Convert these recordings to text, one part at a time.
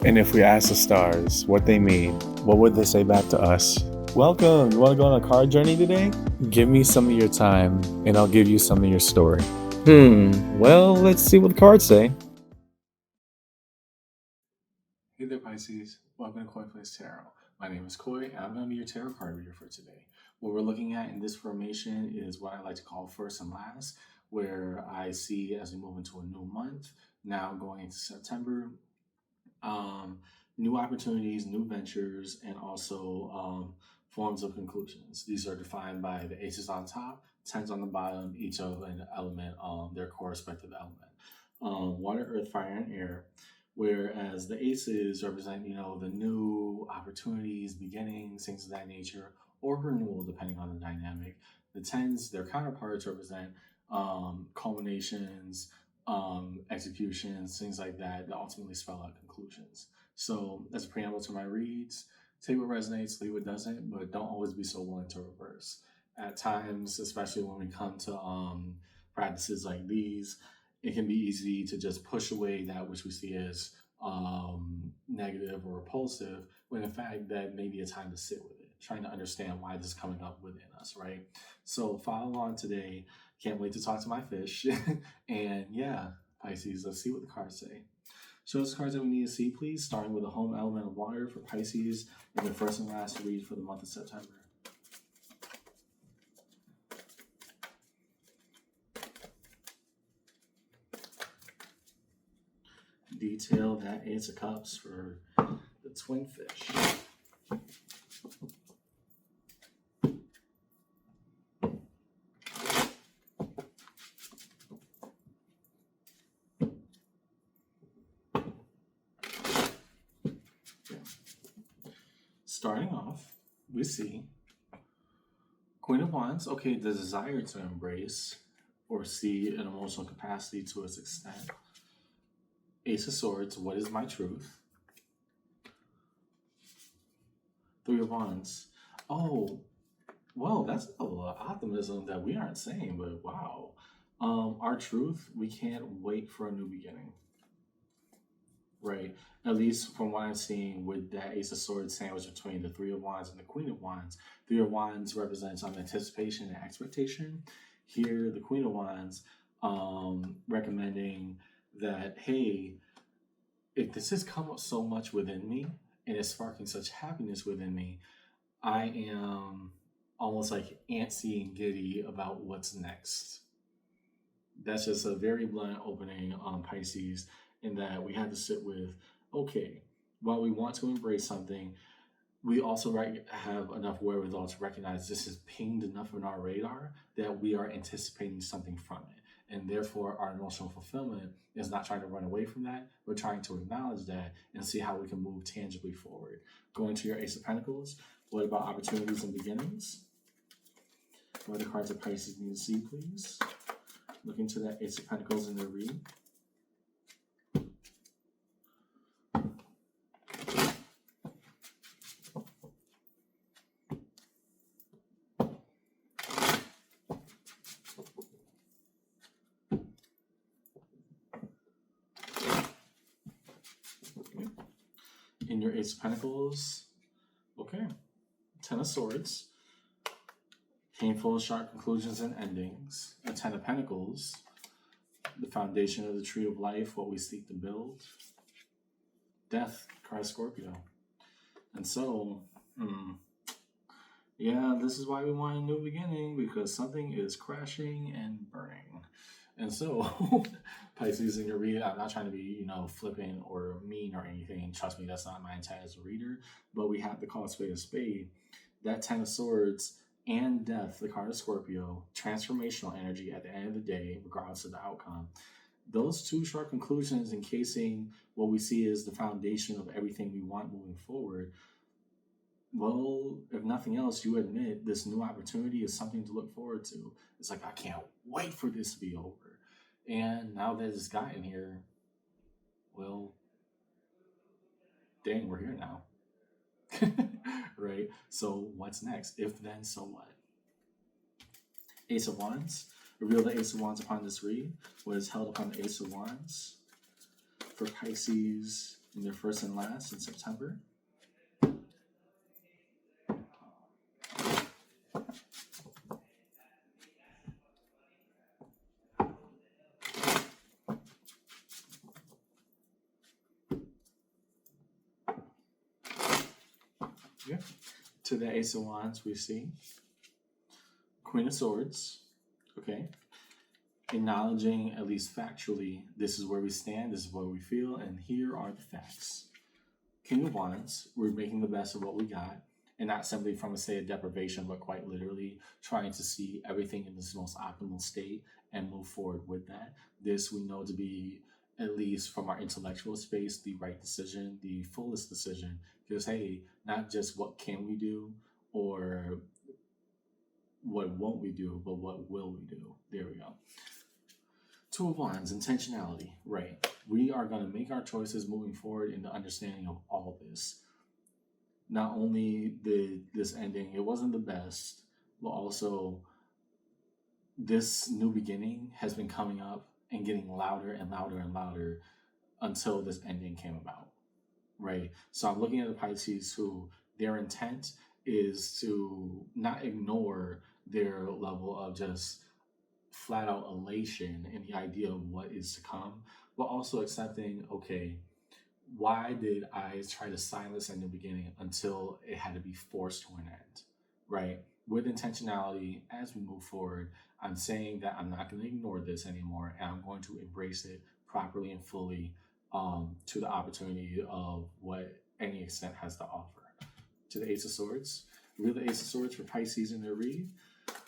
And if we ask the stars what they mean, what would they say back to us? Welcome! You want to go on a card journey today? Give me some of your time, and I'll give you some of your story. Well, let's see what the cards say. Hey there, Pisces. Welcome to Koi Place Tarot. My name is Koi, and I'm going to be your tarot card reader for today. What we're looking at in this formation is what I like to call first and last, where I see as we move into a new month, now going into September, new opportunities, new ventures, and also forms of conclusions. These are defined by the aces on top, tens on the bottom, each of an element, their correspective element. Water, earth, fire, and air. Whereas the aces represent, the new opportunities, beginnings, things of that nature, or renewal, depending on the dynamic. The tens, their counterparts, represent culminations, executions, things like that ultimately spell out conclusions. So, as a preamble to my reads, take what resonates, leave what doesn't, but don't always be so willing to reverse. At times, especially when we come to practices like these, it can be easy to just push away that which we see as negative or repulsive, when in fact that may be a time to sit with it, trying to understand why this is coming up within us, right? So follow along today. Can't wait to talk to my fish. And yeah, Pisces, let's see what the cards say. Show us the cards that we need to see, please, starting with the home element of water for Pisces and the first and last read for the month of September. Detail that Ace of Cups for the twin fish. Starting off, we see Queen of Wands, okay, the desire to embrace or see an emotional capacity to its extent. Ace of Swords, what is my truth? Three of Wands, oh, well, that's a level of optimism that we aren't saying, but wow. Our truth, we can't wait for a new beginning. Right. At least from what I'm seeing with that Ace of Swords sandwich between the Three of Wands and the Queen of Wands. Three of Wands represents anticipation and expectation. Here, the Queen of Wands recommending that, hey, if this has come up so much within me and is sparking such happiness within me, I am almost like antsy and giddy about what's next. That's just a very blunt opening on Pisces, in that we have to sit with, okay, while we want to embrace something, we also have enough wherewithal to recognize this is pinged enough on our radar that we are anticipating something from it. And therefore, our emotional fulfillment is not trying to run away from that. We're trying to acknowledge that and see how we can move tangibly forward. Going to your Ace of Pentacles, what about opportunities and beginnings? What are the cards that Pisces need to see, please? Look into that Ace of Pentacles in their read. In your Ace of Pentacles, okay. Ten of Swords, painful, sharp conclusions and endings. A Ten of Pentacles, the foundation of the tree of life, what we seek to build. Death, card Scorpio. And so, yeah, this is why we want a new beginning, because something is crashing and burning. And so, Pisces, in your read, I'm not trying to be, flippant or mean or anything. Trust me, that's not my intent as a reader. But we have to call a spade a spade. That Ten of Swords and Death, the card of Scorpio, transformational energy at the end of the day, regardless of the outcome. Those two sharp conclusions encasing what we see as the foundation of everything we want moving forward. Well, if nothing else, you admit this new opportunity is something to look forward to. It's like, I can't wait for this to be over. And now that it's gotten here, well, dang, we're here now. Right? So what's next? If then, so what? Ace of Wands. Reveal the Ace of Wands upon this read. What is held upon the Ace of Wands for Pisces in their first and last in September. Yeah. To the Ace of Wands, we see Queen of Swords. Okay. Acknowledging, at least factually, this is where we stand, this is what we feel, and here are the facts. King of Wands, we're making the best of what we got, and not simply from a state of deprivation, but quite literally trying to see everything in its most optimal state and move forward with that. This we know to be, at least from our intellectual space, the right decision, the fullest decision. Because, hey, not just what can we do or what won't we do, but what will we do? There we go. Two of Wands, intentionality, right? We are going to make our choices moving forward in the understanding of all this. Not only did this ending, it wasn't the best, but also this new beginning has been coming up and getting louder and louder and louder until this ending came about, right? So I'm looking at the Pisces who their intent is to not ignore their level of just flat out elation in the idea of what is to come, but also accepting, okay, why did I try to silence in the beginning until it had to be forced to an end, right? With intentionality, as we move forward, I'm saying that I'm not going to ignore this anymore, and I'm going to embrace it properly and fully to the opportunity of what any extent has to offer. To the Ace of Swords, read the Ace of Swords for Pisces in their read.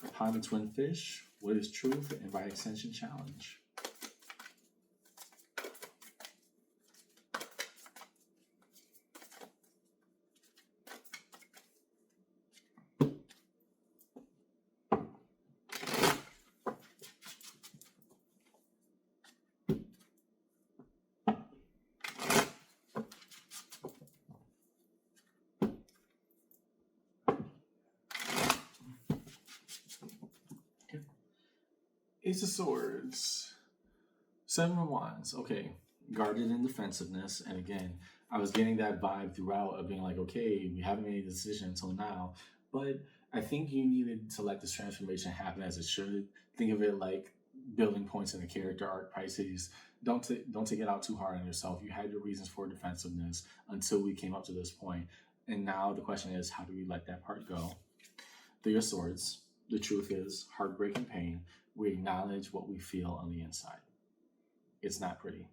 Upon the twin fish, what is truth, and by extension, challenge? Okay. Ace of Swords, Seven of Wands. Okay, guarded in defensiveness, and again, I was getting that vibe throughout of being like, okay, we haven't made a decision until now, but I think you needed to let this transformation happen as it should. Think of it like building points in a character arc, Pisces. Don't take it out too hard on yourself. You had your reasons for defensiveness until we came up to this point, and now the question is, how do we let that part go? Three of Swords. The truth is, heartbreak and pain. We acknowledge what we feel on the inside. It's not pretty,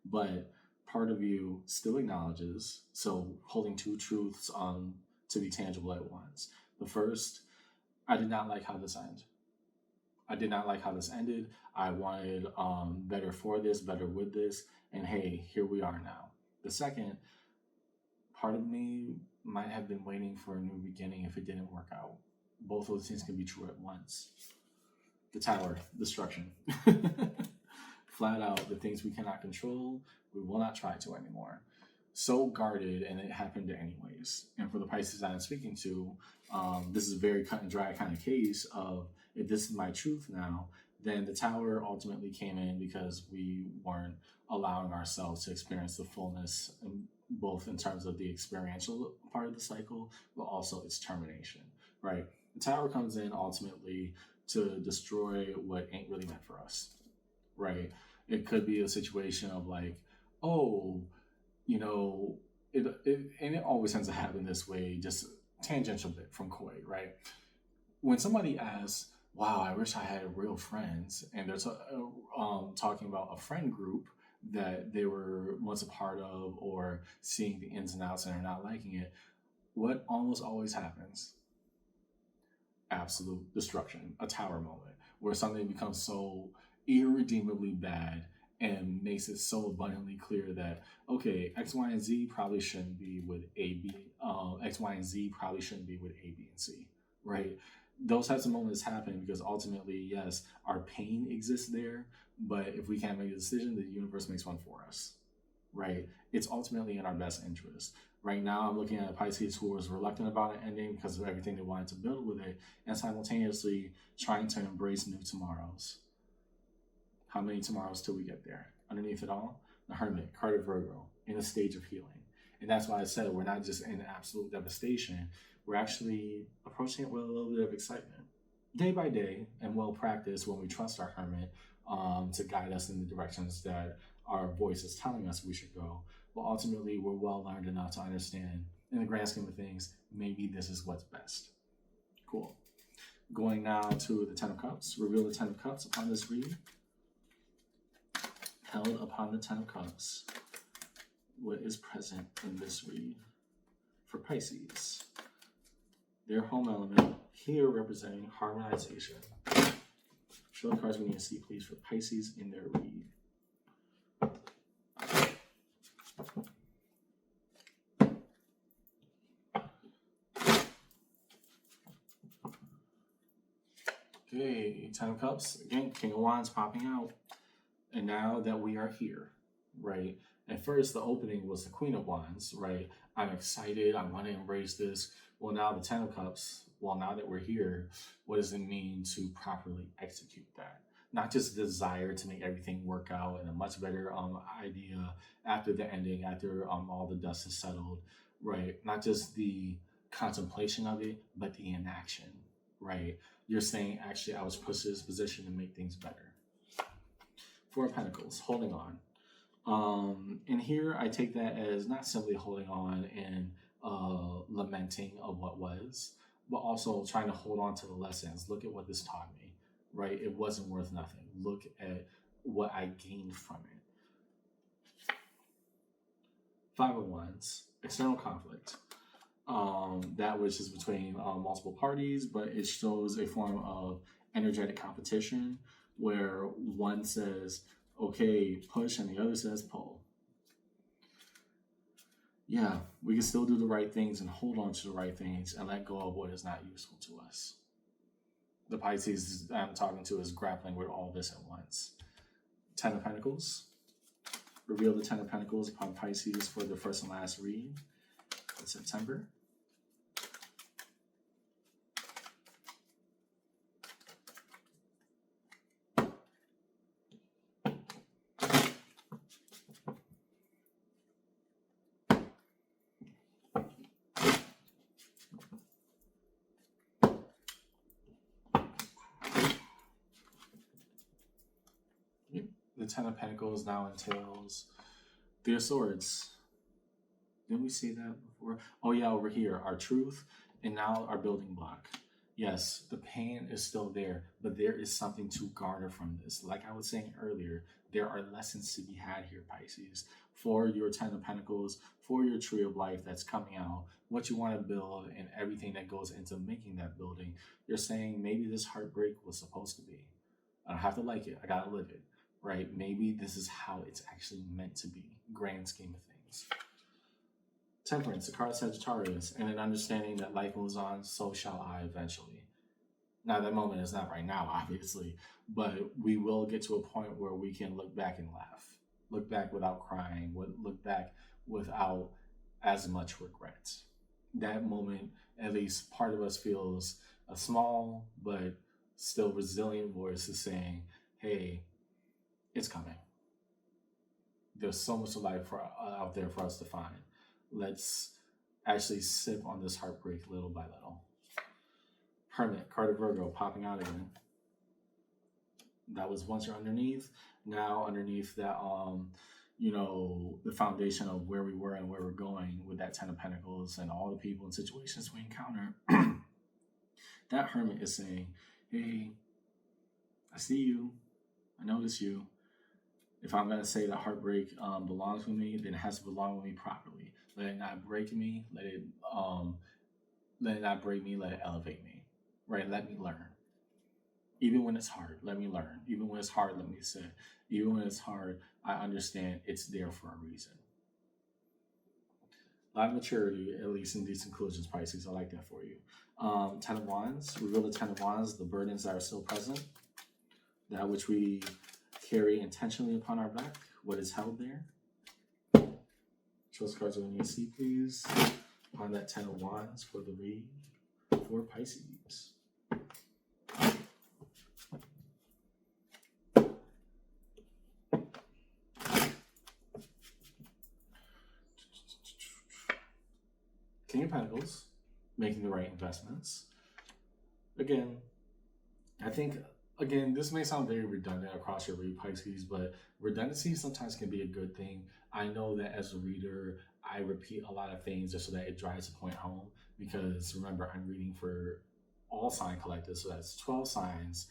but part of you still acknowledges. So holding two truths to be tangible at once. The first, I did not like how this ended. I did not like how this ended. I wanted better for this, better with this, and hey, here we are now. The second, part of me might have been waiting for a new beginning if it didn't work out. Both of those things can be true at once. The Tower, destruction. Flat out, the things we cannot control, we will not try to anymore. So guarded, and it happened anyways. And for the Pisces I'm speaking to, this is a very cut and dry kind of case of, if this is my truth now, then the Tower ultimately came in because we weren't allowing ourselves to experience the fullness, both in terms of the experiential part of the cycle, but also its termination, right? The Tower comes in ultimately to destroy what ain't really meant for us, right? It could be a situation of like, oh, you know, and it always tends to happen this way, just tangential bit from Koi, right? When somebody asks, wow, I wish I had real friends, and they're talking about a friend group that they were once a part of, or seeing the ins and outs and are not liking it, what almost always happens? Absolute destruction, a Tower moment, where something becomes so irredeemably bad and makes it so abundantly clear that, okay, X, Y, and Z probably shouldn't be with A, B. X, Y, and Z probably shouldn't be with A, B, and C, right? Those types of moments happen because ultimately, yes, our pain exists there, but if we can't make a decision, the universe makes one for us, right? It's ultimately in our best interest. Right now, I'm looking at a Pisces who was reluctant about an ending because of everything they wanted to build with it, and simultaneously trying to embrace new tomorrows. How many tomorrows till we get there? Underneath it all, the Hermit, card of Virgo. in a stage of healing. And that's why I said we're not just in absolute devastation. We're actually approaching it with a little bit of excitement. Day by day and well practiced when we trust our hermit to guide us in the directions that our voice is telling us we should go. But ultimately, we're well learned enough to understand, in the grand scheme of things, maybe this is what's best. Cool. Going now to the Ten of Cups. Reveal the Ten of Cups upon this read. Held upon the Ten of Cups. What is present in this read for Pisces? Their home element, here representing harmonization. Show the cards we need to see, please, for Pisces in their read. Okay, Ten of Cups. Again, King of Wands popping out. And now that we are here, right? At first, the opening was the Queen of Wands, right? I'm excited. I want to embrace this. Well, now the Ten of Cups. Well, now that we're here, what does it mean to properly execute that? Not just desire to make everything work out and a much better idea after the ending, after all the dust is settled, right? Not just the contemplation of it, but the inaction, right? You're saying, actually, I was pushed to this position to make things better. Four of Pentacles, holding on. And here I take that as not simply holding on and lamenting of what was, but also trying to hold on to the lessons. Look at what this taught me, right? It wasn't worth nothing. Look at what I gained from it. Five of Wands, external conflict. That which is between multiple parties, but it shows a form of energetic competition where one says, okay, push, and the other says pull. Yeah, we can still do the right things and hold on to the right things and let go of what is not useful to us. The Pisces I'm talking to is grappling with all this at once. Ten of Pentacles. Reveal the Ten of Pentacles upon Pisces for the first and last read in September. The Ten of Pentacles now entails their swords. Didn't we see that before? Oh yeah, over here, our truth, and now our building block. Yes, the pain is still there, but there is something to garner from this. Like I was saying earlier, there are lessons to be had here, Pisces, for your Ten of Pentacles, for your tree of life that's coming out, what you want to build, and everything that goes into making that building. You're saying maybe this heartbreak was supposed to be. I don't have to like it. I gotta live it, right? Maybe this is how it's actually meant to be, grand scheme of things. Temperance, the card Sagittarius, and an understanding that life moves on, so shall I eventually. Now, that moment is not right now, obviously, but we will get to a point where we can look back and laugh. Look back without crying, look back without as much regret. That moment, at least part of us feels a small but still resilient voice is saying, hey, it's coming. There's so much life out there for us to find. Let's actually sip on this heartbreak little by little. Hermit, card of Virgo, popping out again. That was once you're underneath. Now underneath that, the foundation of where we were and where we're going with that Ten of Pentacles and all the people and situations we encounter. That Hermit is saying, hey, I see you. I notice you. If I'm going to say that heartbreak belongs with me, then it has to belong with me properly. Let it not break me. Let it not break me. Let it elevate me. Right? Let me learn. Even when it's hard, let me learn. Even when it's hard, let me sit. Even when it's hard, I understand it's there for a reason. A lot of maturity, at least in these conclusions, Pisces. I like that for you. Ten of Wands. Reveal the Ten of Wands, the burdens that are still present. That which we carry intentionally upon our back. What is held there. Show us cards when you see, please. On that Ten of Wands for the read for Pisces. King of Pentacles, making the right investments. Again, I think, again, this may sound very redundant across your read, Pisces, but redundancy sometimes can be a good thing. I know that as a reader, I repeat a lot of things just so that it drives the point home. Because remember, I'm reading for all sign collectives, so that's 12 signs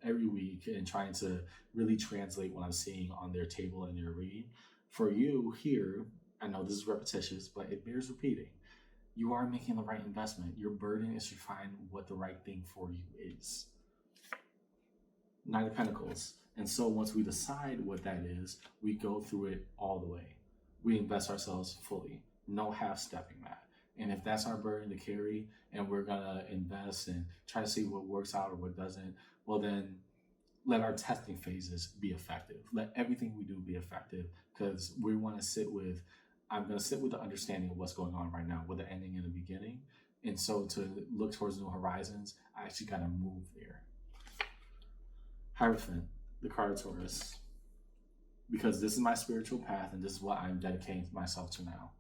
every week, and trying to really translate what I'm seeing on their table in their read. For you here, I know this is repetitious, but it bears repeating. You are making the right investment. Your burden is to find what the right thing for you is. Nine of Pentacles. And so once we decide what that is, we go through it all the way. We invest ourselves fully. No half-stepping that. And if that's our burden to carry, and we're going to invest and try to see what works out or what doesn't, well then let our testing phases be effective. Let everything we do be effective, because we want to sit with, I'm going to sit with the understanding of what's going on right now, with the ending and the beginning. And so to look towards new horizons, I actually got to move there. Hierophant, the card Taurus, because this is my spiritual path and this is what I'm dedicating myself to now.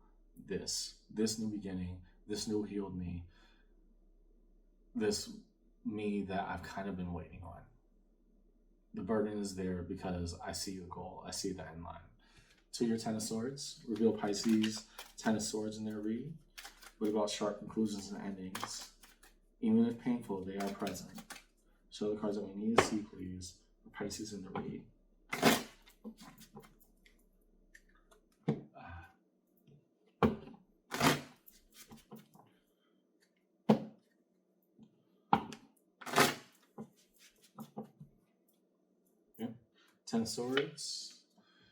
This new beginning, this new healed me, this me that I've kind of been waiting on. The burden is there because I see the goal, I see the end line. To your Ten of Swords, reveal Pisces, Ten of Swords in their read. What about sharp conclusions and endings? Even if painful, they are present. Show the cards that we need to see, please, for Pisces in the read. Yeah. Ten of Swords,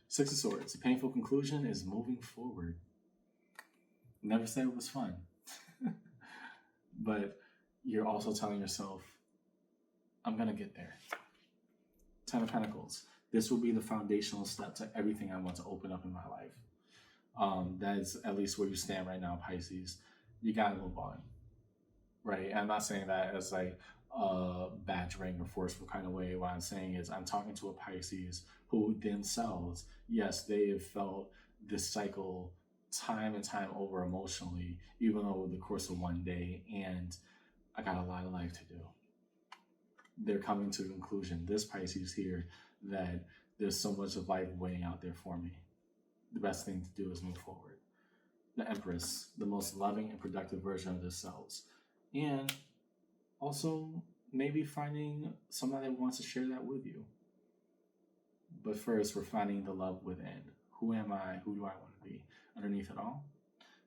Six of Swords. The painful conclusion is moving forward. Never say it was fun. But you're also telling yourself, I'm going to get there. Ten of Pentacles. This will be the foundational step to everything I want to open up in my life. That is at least where you stand right now, Pisces. You got to move on. Right? I'm not saying that as like a badgering or forceful kind of way. What I'm saying is I'm talking to a Pisces who themselves, yes, they have felt this cycle time and time over emotionally, even over the course of one day. And I got a lot of life to do. They're coming to the conclusion, this Pisces here, that there's so much of life waiting out there for me. The best thing to do is move forward. The Empress, the most loving and productive version of themselves. And also maybe finding somebody that wants to share that with you. But first, we're finding the love within. Who am I? Who do I want to be? Underneath it all,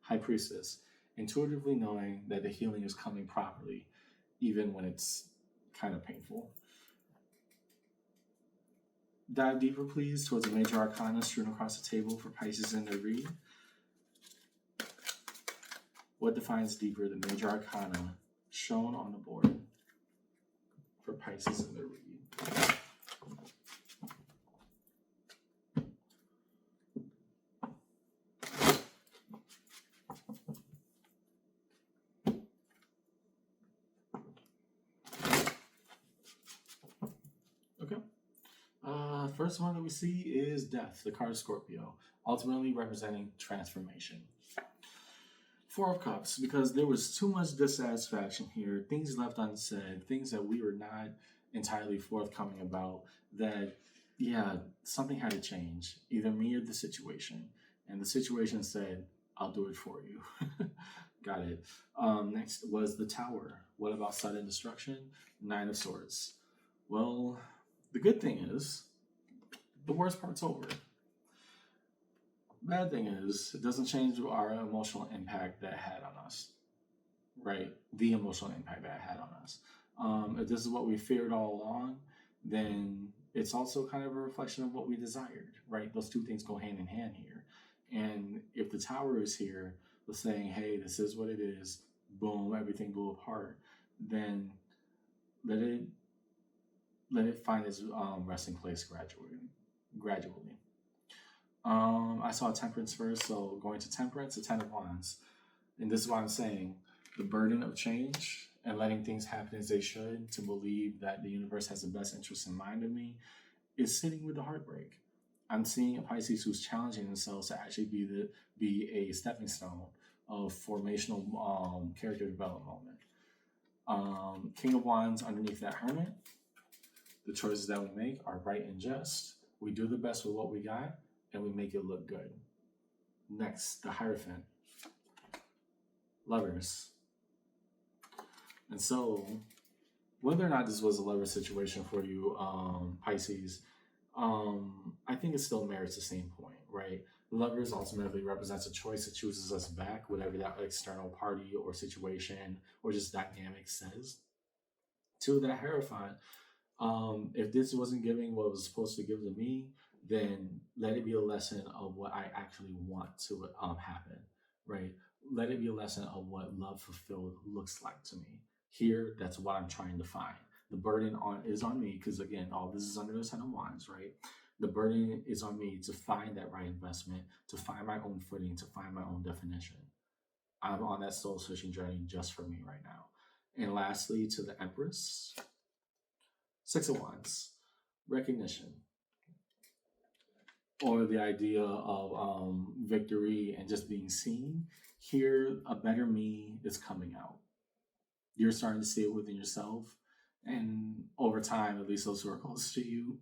High Priestess, intuitively knowing that the healing is coming properly, even when it's kind of painful. Dive deeper, please, towards the major arcana strewn across the table for Pisces in their read. What defines deeper the major arcana shown on the board for Pisces in their read? Okay. First one that we see is Death, the card Scorpio, ultimately representing transformation. Four of Cups, because there was too much dissatisfaction here, things left unsaid, things that we were not entirely forthcoming about, that, yeah, something had to change, either me or the situation. And the situation said, I'll do it for you. Got it. Next was the Tower. What about sudden destruction? Nine of Swords. Well, the good thing is, the worst part's over. Bad thing is, it doesn't change our emotional impact that it had on us, right? The emotional impact that it had on us. If this is what we feared all along, then it's also kind of a reflection of what we desired, right? Those two things go hand in hand here. And if the Tower is here, with saying, hey, this is what it is, boom, everything blew apart, then let it find its resting place gradually. I saw Temperance first, so going to Temperance, the Ten of Wands. And this is what I'm saying. The burden of change and letting things happen as they should, to believe that the universe has the best interest in mind of me, is sitting with the heartbreak. I'm seeing a Pisces who's challenging themselves to actually be a stepping stone of formational character development moment. King of Wands underneath that Hermit. The choices that we make are right and just. We do the best with what we got, and we make it look good. Next, the Hierophant. Lovers. And so, whether or not this was a lover situation for you, Pisces, I think it still merits the same point, right? Lovers ultimately represents a choice that chooses us back, whatever that external party or situation or just dynamic says. To that Hierophant, if this wasn't giving what it was supposed to give to me, then let it be a lesson of what I actually want to happen, right? Let it be a lesson of what love fulfilled looks like to me. Here, that's what I'm trying to find. The burden is on me because again, all this is under the Ten of Wands, right? The burden is on me to find that right investment, to find my own footing, to find my own definition. I'm on that soul searching journey just for me right now. And lastly, to the Empress, Six of Wands, recognition, or the idea of victory and just being seen. Here, a better me is coming out. You're starting to see it within yourself. And over time, at least those who are close to you,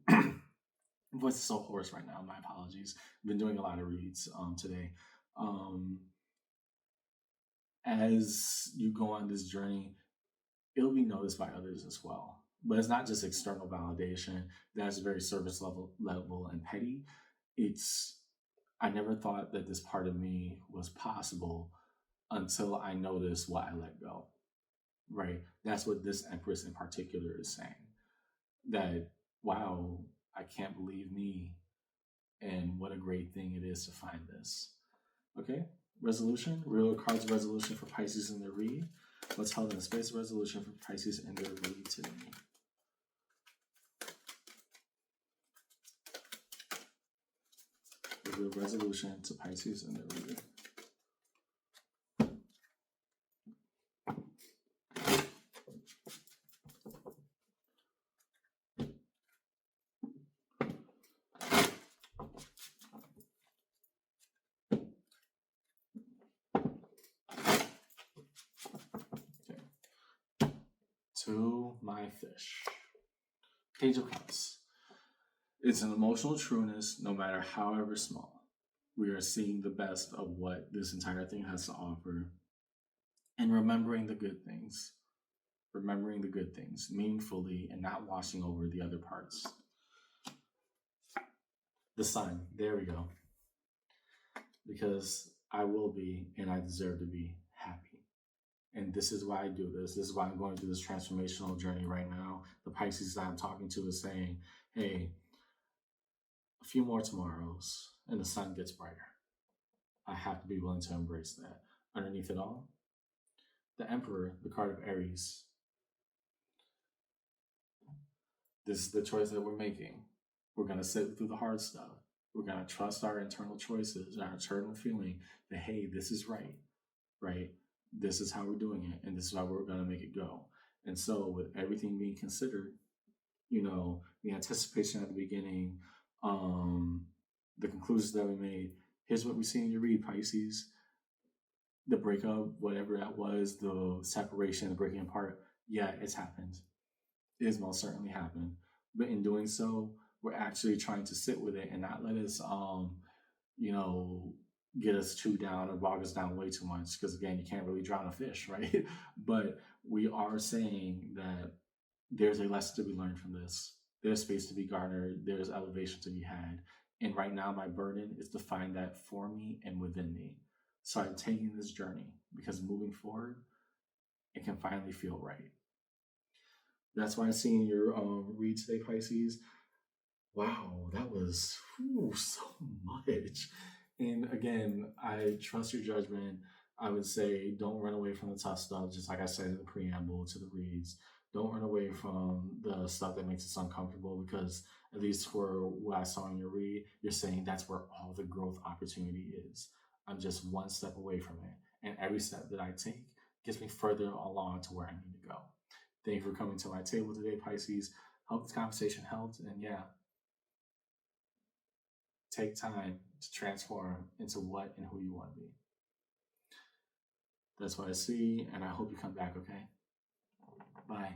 voice is so hoarse right now. My apologies. I've been doing a lot of reads today. As you go on this journey, it'll be noticed by others as well. But it's not just external validation. That's very surface level and petty. It's I never thought that this part of me was possible until I noticed what I let go. Right? That's what this Empress in particular is saying. That wow, I can't believe me, and what a great thing it is to find this. Okay, resolution, real cards resolution for Pisces in their read. Let's hold in the space resolution for Pisces in their read today. The real resolution to Pisces in their read. To my fish. Page of Cups. It's an emotional trueness, no matter however small. We are seeing the best of what this entire thing has to offer and remembering the good things. Remembering the good things meaningfully and not washing over the other parts. The Sun. There we go. Because I will be and I deserve to be happy. And this is why I do this. This is why I'm going through this transformational journey right now. The Pisces that I'm talking to is saying, hey, a few more tomorrows and the sun gets brighter. I have to be willing to embrace that. Underneath it all, the Emperor, the card of Aries. This is the choice that we're making. We're going to sit through the hard stuff. We're going to trust our internal choices, our internal feeling that, hey, this is right, right? This is how we're doing it, and this is how we're going to make it go. And so, with everything being considered, the anticipation at the beginning, the conclusions that we made, here's what we see in your read, Pisces. The breakup, whatever that was, the separation, the breaking apart, yeah, it's happened. It has most certainly happened. But in doing so, we're actually trying to sit with it and not let us, get us too down or bog us down way too much. Because again, you can't really drown a fish, right? But we are saying that there's a lesson to be learned from this. There's space to be garnered. There's elevation to be had. And right now, my burden is to find that for me and within me. So I'm taking this journey because moving forward, it can finally feel right. That's why I see in your read today, Pisces. Wow, that was so much. And again, I trust your judgment. I would say don't run away from the tough stuff, just like I said in the preamble to the reads. Don't run away from the stuff that makes us uncomfortable because, at least for what I saw in your read, you're saying that's where all the growth opportunity is. I'm just one step away from it. And every step that I take gets me further along to where I need to go. Thank you for coming to my table today, Pisces. Hope this conversation helped. And yeah, take time to transform into what and who you want to be. That's what I see, and I hope you come back, okay? Bye.